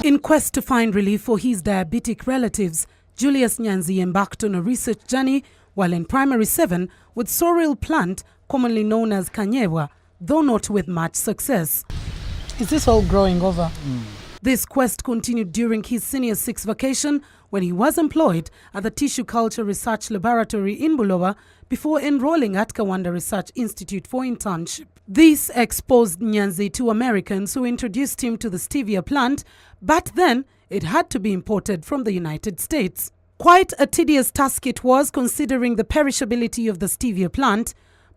In quest to find relief for his diabetic relatives, Julius Nyanzi embarked on a research journey while in primary 7 with sorrel plant commonly known as kanyewa, though not with much success. Is this all growing over? This quest continued during his senior 6 vacation when he was employed at the Tissue Culture Research Laboratory in Buloba before enrolling at Kawanda Research Institute for internship. This exposed Nyanzi to Americans who introduced him to the Stevia plant, but then it had to be imported from the United States. Quite a tedious task it was considering the perishability of the Stevia plant,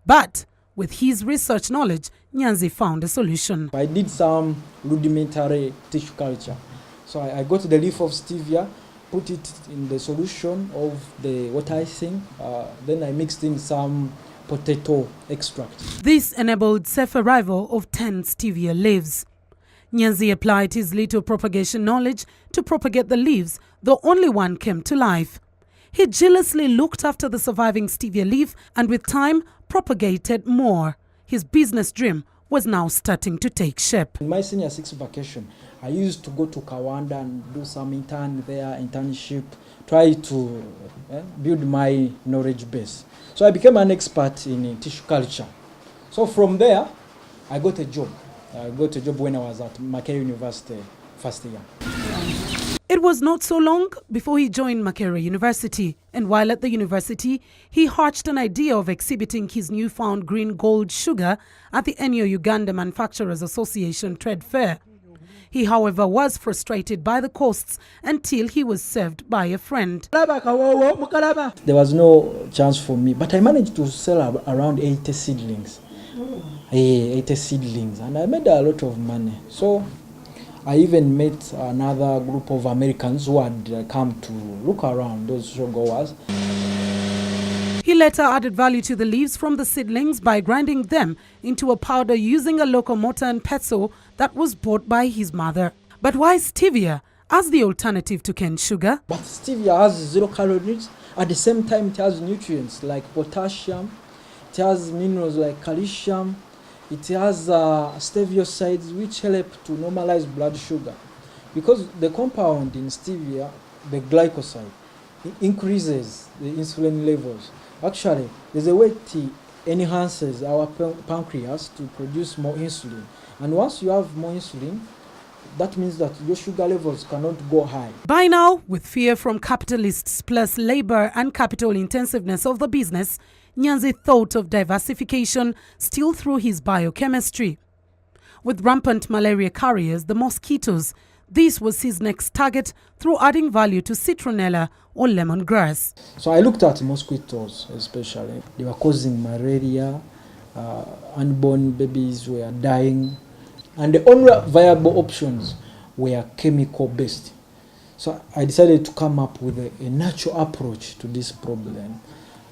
but with his research knowledge, Nyanzi found a solution. I did some rudimentary tissue culture. So I got the leaf of Stevia, put it in the solution of the water icing, then I mixed in some potato extract. This enabled safe arrival of 10 Stevia leaves. Nyanzi applied his little propagation knowledge to propagate the leaves, though only one came to life. He jealously looked after the surviving Stevia leaf and with time propagated more. His business dream was now starting to take shape. In my senior 6 vacation, I used to go to Kawanda and do some internship, try to build my knowledge base. So I became an expert in tissue culture. So from there, I got a job. I got a job when I was at Makerere University first year. It was not so long before he joined Makerere University, and while at the university, he hatched an idea of exhibiting his newfound green gold sugar at the annual Uganda Manufacturers Association trade fair. He, however, was frustrated by the costs until he was saved by a friend. There was no chance for me, but I managed to sell around 80 seedlings. 80 seedlings, and I made a lot of money. So I even met another group of Americans who had come to look around, those showgoers. He later added value to the leaves from the seedlings by grinding them into a powder using a locomotor and pestle that was bought by his mother. But why Stevia as the alternative to cane sugar? But Stevia has 0 calories. At the same time, it has nutrients like potassium, it has minerals like calcium, it has steviosides which help to normalize blood sugar. Because the compound in Stevia, the glycoside, it increases the insulin levels. Actually, there's a way it enhances our pancreas to produce more insulin. And once you have more insulin, that means that your sugar levels cannot go high. By now, with fear from capitalists plus labor and capital intensiveness of the business, Nyanzi thought of diversification still through his biochemistry. With rampant malaria carriers, the mosquitoes, this was his next target through adding value to citronella or lemongrass. So I looked at mosquitoes especially. They were causing malaria, unborn babies were dying, and the only viable options were chemical-based. So I decided to come up with a natural approach to this problem.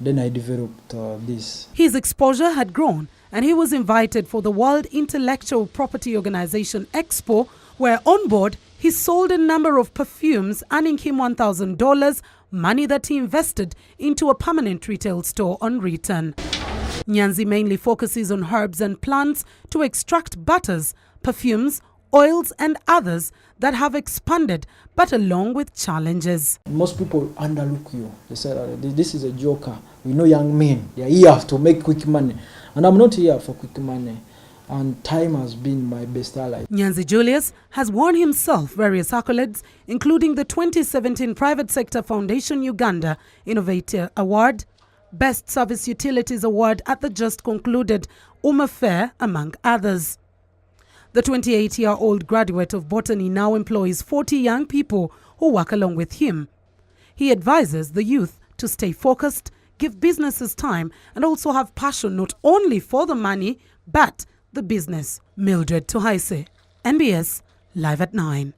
Then I developed this. His exposure had grown and he was invited for the World Intellectual Property Organization Expo, where on board he sold a number of perfumes, earning him $1,000, money that he invested into a permanent retail store on return. Nyanzi mainly focuses on herbs and plants to extract butters, perfumes, oils and others that have expanded, but along with challenges. Most people underlook you. They say, this is a joker. We know young men, they are here to make quick money. And I'm not here for quick money. And time has been my best ally. Nyanzi Julius has won himself various accolades, including the 2017 Private Sector Foundation Uganda Innovator Award, Best Service Utilities Award at the just concluded Fair, among others. The 28-year-old graduate of botany now employs 40 young people who work along with him. He advises the youth to stay focused, give businesses time, and also have passion not only for the money, but the business. Mildred Tuhaise, NBS, Live at 9.